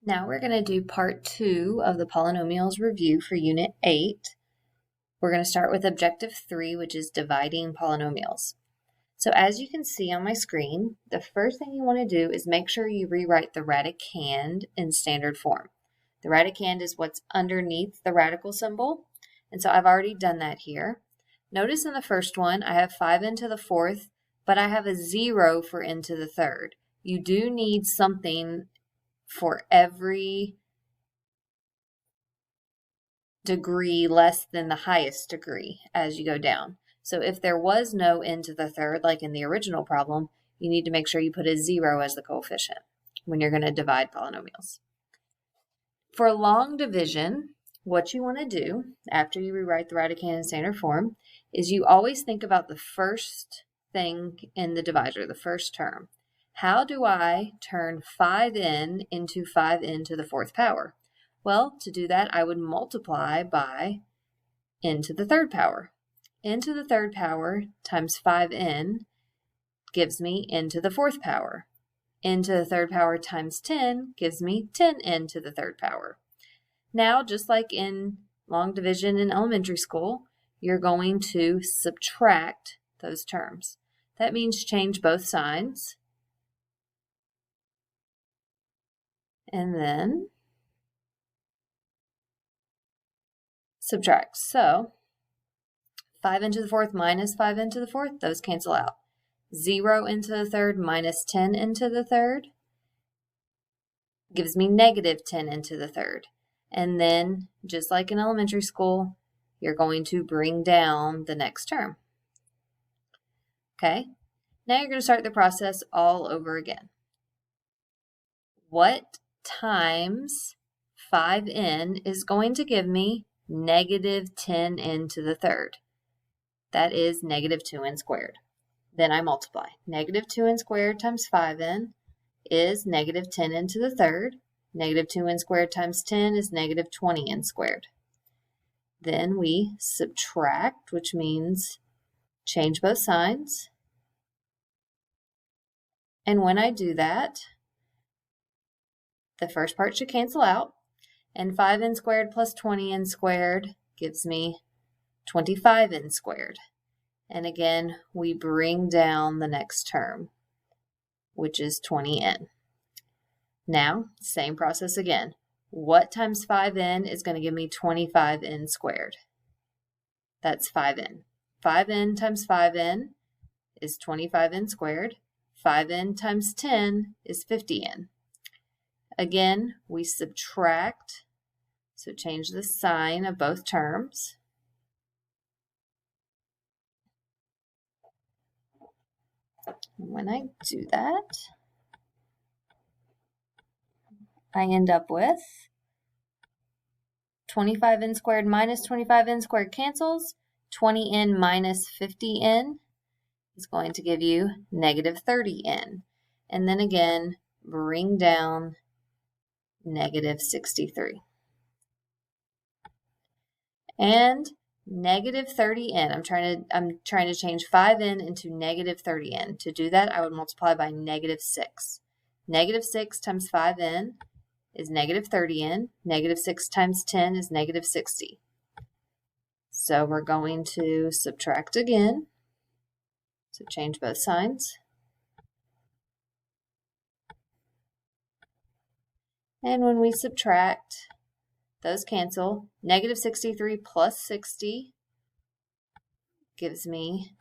Now we're going to do part 2 of the polynomials review for Unit 8. We're going to start with Objective 3, which is dividing polynomials. So as you can see on my screen, the first thing you want to do is make sure you rewrite the radicand in standard form. The radicand is what's underneath the radical symbol, and so I've already done that here. Notice in the first one, I have 5n to the fourth, but I have a 0 for n to the third. You do need something for every degree less than the highest degree as you go down. So if there was no n to the third, like in the original problem, you need to make sure you put a 0 as the coefficient when you're going to divide polynomials. For long division, what you want to do after you rewrite the radicand in standard form is you always think about the first thing in the divisor, the first term. How do I turn 5n into 5n to the fourth power? Well, to do that, I would multiply by n to the third power. N to the third power times 5n gives me n to the fourth power. N to the third power times 10 gives me 10n to the third power. Now, just like in long division in elementary school, you're going to subtract those terms. That means change both signs. And then subtract. So 5n to the fourth minus 5n to the fourth, those cancel out. 0n to the third minus 10n to the third gives me negative 10n to the third. And then, just like in elementary school, you're going to bring down the next term. Okay, now you're going to start the process all over again. What times 5n is going to give me negative 10n to the third? That is negative 2n squared. Then I multiply. Negative 2n squared times 5n is negative 10n to the third. Negative 2n squared times 10 is negative 20n squared. Then we subtract, which means change both signs. And when I do that, the first part should cancel out, and 5n squared plus 20n squared gives me 25n squared. And again, we bring down the next term, which is 20n. Now, same process again. What times 5n is going to give me 25n squared? That's 5n. 5n times 5n is 25n squared. 5n times 10 is 50n. Again, we subtract, so change the sign of both terms. When I do that, I end up with 25n squared minus 25n squared cancels. 20n minus 50n is going to give you negative 30n. And then again, bring down negative 63. And negative 30n, I'm trying to change 5n into negative 30n. To do that, I would multiply by negative 6. Negative 6 times 5n is negative 30n. Negative 6 times 10 is negative 60. So we're going to subtract again. So change both signs. And when we subtract, those cancel. Negative 63 plus 60 gives me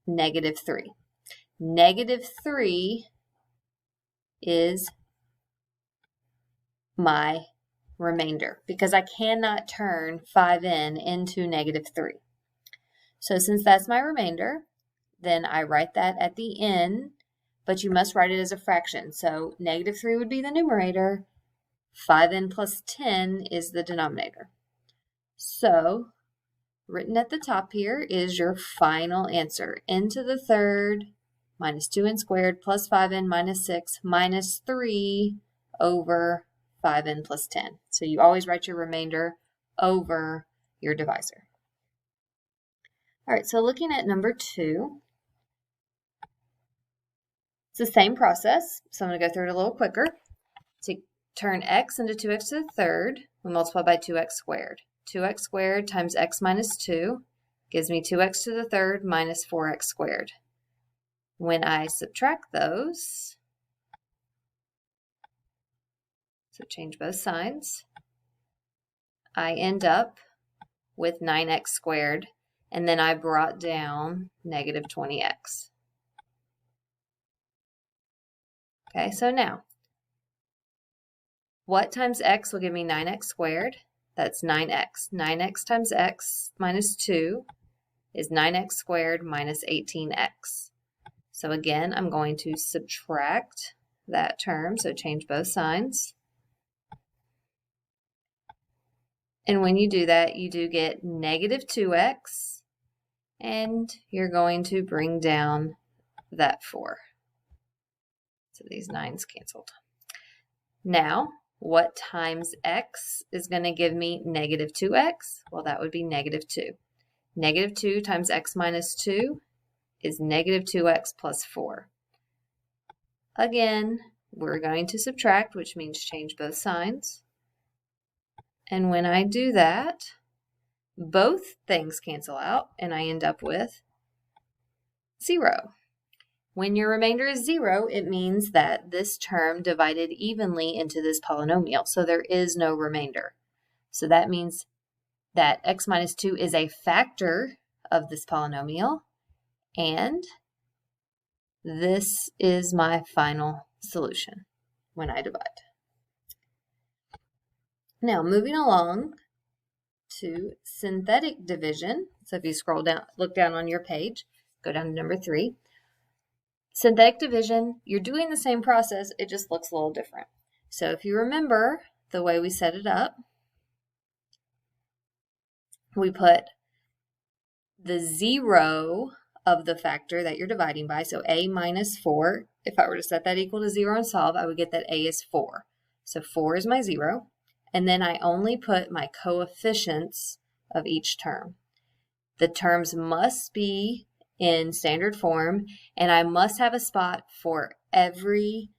negative 3. Negative 3 is my remainder because I cannot turn 5n into negative 3. So since that's my remainder, then I write that at the end, but you must write it as a fraction. So negative 3 would be the numerator. 5n plus 10 is the denominator. So, written at the top here is your final answer. N to the third minus 2n squared plus 5n minus 6 minus 3 over 5n plus 10. So you always write your remainder over your divisor. All right, so looking at number 2, It's the same process, so I'm going to go through it a little quicker. To turn x into 2x to the third, we multiply by 2x squared. 2x squared times x minus 2 gives me 2x to the third minus 4x squared. When I subtract those, so change both signs, I end up with 9x squared, and then I brought down negative 20x. Okay, so now, what times x will give me 9x squared? That's 9x. 9x times x minus 2 is 9x squared minus 18x. So again, I'm going to subtract that term, so change both signs. And when you do that, you do get negative 2x, and you're going to bring down that 4. So these 9's canceled. Now, what times x is going to give me negative 2x? Well, that would be negative 2. Negative 2 times x minus 2 is negative 2x plus 4. Again, we're going to subtract, which means change both signs. And when I do that, both things cancel out, and I end up with 0. When your remainder is 0, it means that this term divided evenly into this polynomial, so there is no remainder. So that means that x minus 2 is a factor of this polynomial, and this is my final solution when I divide. Now, moving along to synthetic division. So if you scroll down, look down on your page, go down to number 3. Synthetic division, you're doing the same process, it just looks a little different. So if you remember the way we set it up, we put the 0 of the factor that you're dividing by, so a minus 4. If I were to set that equal to 0 and solve, I would get that a is 4. So 4 is my 0. And then I only put my coefficients of each term. The terms must be in standard form, and I must have a spot for every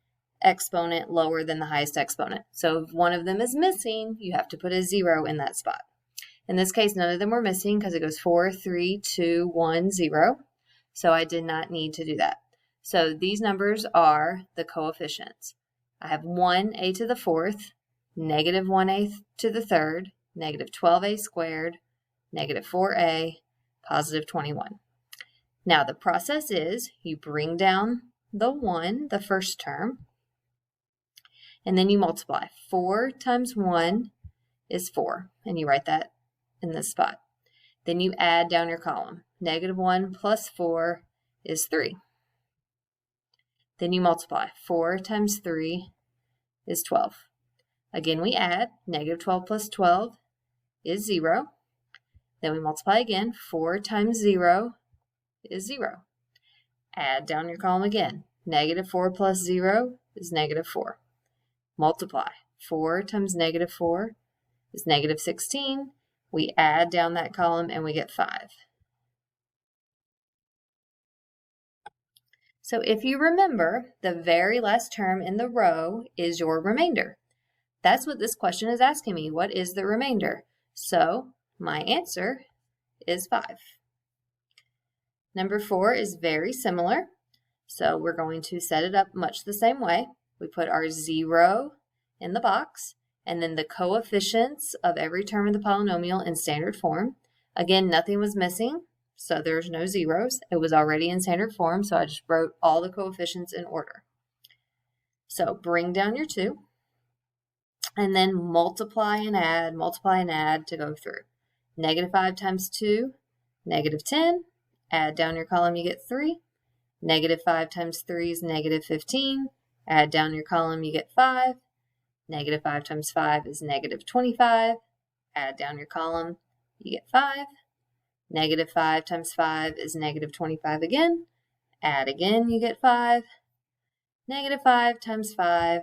exponent lower than the highest exponent. So if one of them is missing, you have to put a 0 in that spot. In this case, none of them were missing because it goes 4, 3, 2, 1, 0. So I did not need to do that. So these numbers are the coefficients. I have 1a to the 4th, negative 1a to the 3rd, negative 12a squared, negative 4a, positive 21. Now the process is you bring down the 1, the first term, and then you multiply. 4 times 1 is 4, and you write that in this spot. Then you add down your column. Negative 1 plus 4 is 3. Then you multiply. 4 times 3 is 12. Again, we add. Negative 12 plus 12 is 0. Then we multiply again. 4 times 0 is 0. Add down your column again. Negative 4 plus 0 is negative 4. Multiply. 4 times negative 4 is negative 16. We add down that column and we get 5. So if you remember, the very last term in the row is your remainder. That's what this question is asking me. What is the remainder? So my answer is 5. Number 4 is very similar. So we're going to set it up much the same way. We put our 0 in the box, and then the coefficients of every term of the polynomial in standard form. Again, nothing was missing, so there's no zeros. It was already in standard form, so I just wrote all the coefficients in order. So bring down your 2, and then multiply and add to go through. Negative 5 times 2, negative 10. Add down your column, you get 3. Negative 5 times 3 is negative 15. Add down your column, you get 5. Negative 5 times 5 is negative 25. Add down your column, you get 5. Negative 5 times 5 is negative 25 again. Add again, you get 5. Negative 5 times 5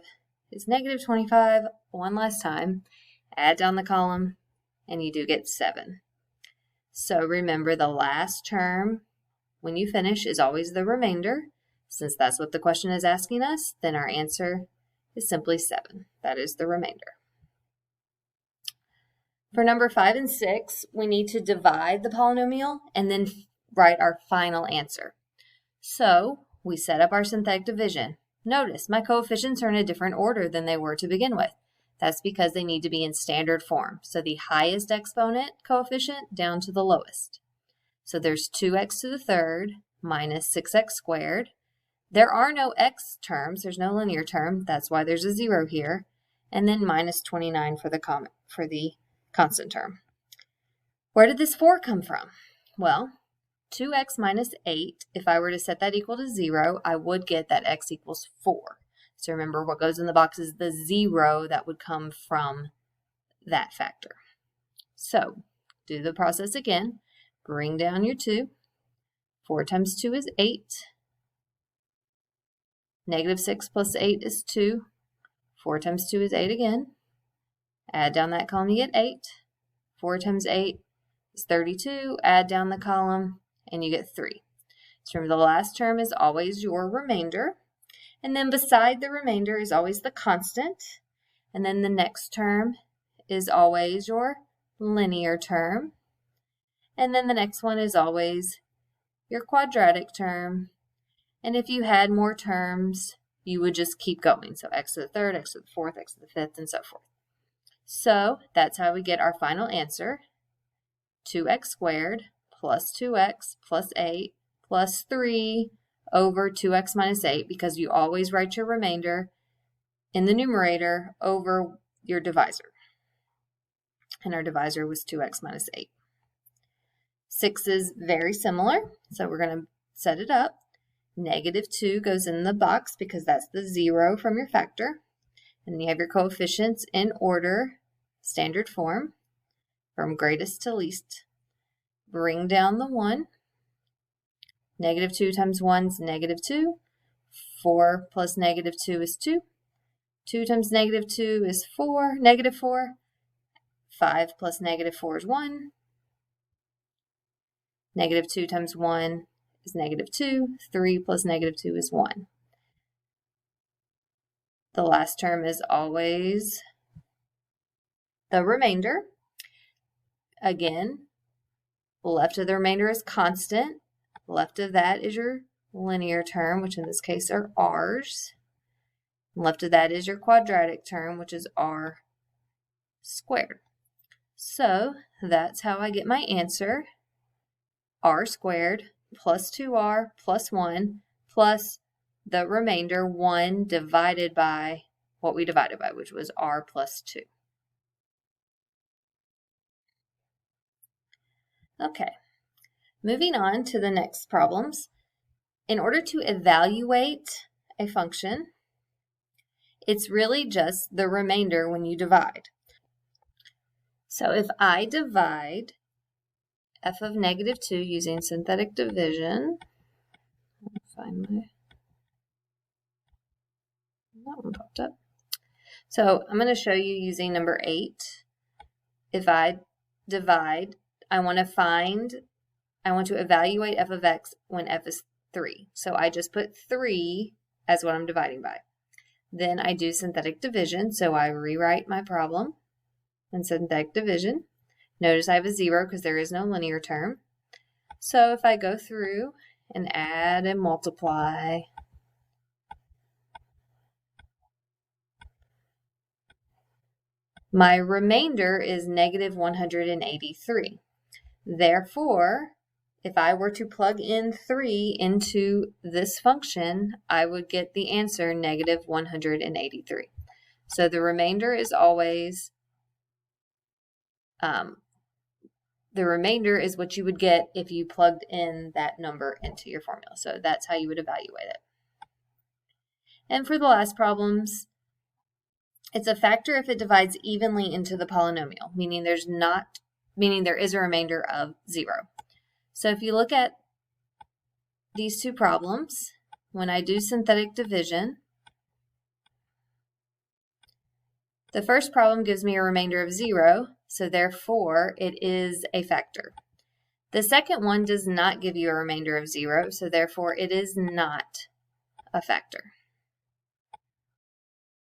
is negative 25 one last time. Add down the column, and you do get 7. So remember, the last term when you finish is always the remainder. Since that's what the question is asking us, then our answer is simply 7. That is the remainder. For number 5 and 6, we need to divide the polynomial and then write our final answer. So we set up our synthetic division. Notice my coefficients are in a different order than they were to begin with. That's because they need to be in standard form. So the highest exponent coefficient down to the lowest. So there's 2x to the third minus 6x squared. There are no x terms. There's no linear term. That's why there's a 0 here. And then minus 29 for the constant term. Where did this 4 come from? Well, 2x minus 8, if I were to set that equal to 0, I would get that x equals 4. So remember, what goes in the box is the 0 that would come from that factor. So do the process again. Bring down your 2. 4 times 2 is 8. Negative 6 plus 8 is 2. 4 times 2 is 8 again. Add down that column, you get 8. 4 times 8 is 32. Add down the column, and you get 3. So remember, the last term is always your remainder. And then beside the remainder is always the constant. And then the next term is always your linear term. And then the next one is always your quadratic term. And if you had more terms, you would just keep going. So x to the third, x to the fourth, x to the fifth, and so forth. So that's how we get our final answer. 2x squared plus 2x plus 8 plus 3 over 2x minus 8, because you always write your remainder in the numerator over your divisor. And our divisor was 2x minus 8. 6 is very similar, so we're going to set it up. Negative 2 goes in the box because that's the 0 from your factor. And you have your coefficients in order, standard form, from greatest to least. Bring down the 1. Negative 2 times 1 is negative 2. 4 plus negative 2 is 2. 2 times negative 2 is 4, negative 4. 5 plus negative 4 is 1. Negative 2 times 1 is negative 2. 3 plus negative 2 is 1. The last term is always the remainder. Again, left of the remainder is constant. Left of that is your linear term, which in this case are r's. Left of that is your quadratic term, which is r squared. So that's how I get my answer. R squared plus 2r plus 1 plus the remainder 1 divided by what we divided by, which was r plus 2. Okay, moving on to the next problems. In order to evaluate a function, it's really just the remainder when you divide. So if I divide f of negative 2 using synthetic division, that one popped up. So I'm going to show you using number 8. If I divide, I want to evaluate f of x when f is 3. So I just put 3 as what I'm dividing by. Then I do synthetic division, so I rewrite my problem in synthetic division. Notice I have a 0 because there is no linear term. So if I go through and add and multiply, my remainder is negative 183. Therefore, if I were to plug in 3 into this function, I would get the answer negative 183. So the remainder is always, the remainder is what you would get if you plugged in that number into your formula. So that's how you would evaluate it. And for the last problems, it's a factor if it divides evenly into the polynomial, meaning there is a remainder of 0. So if you look at these two problems, when I do synthetic division, the first problem gives me a remainder of 0, so therefore it is a factor. The second one does not give you a remainder of 0, so therefore it is not a factor.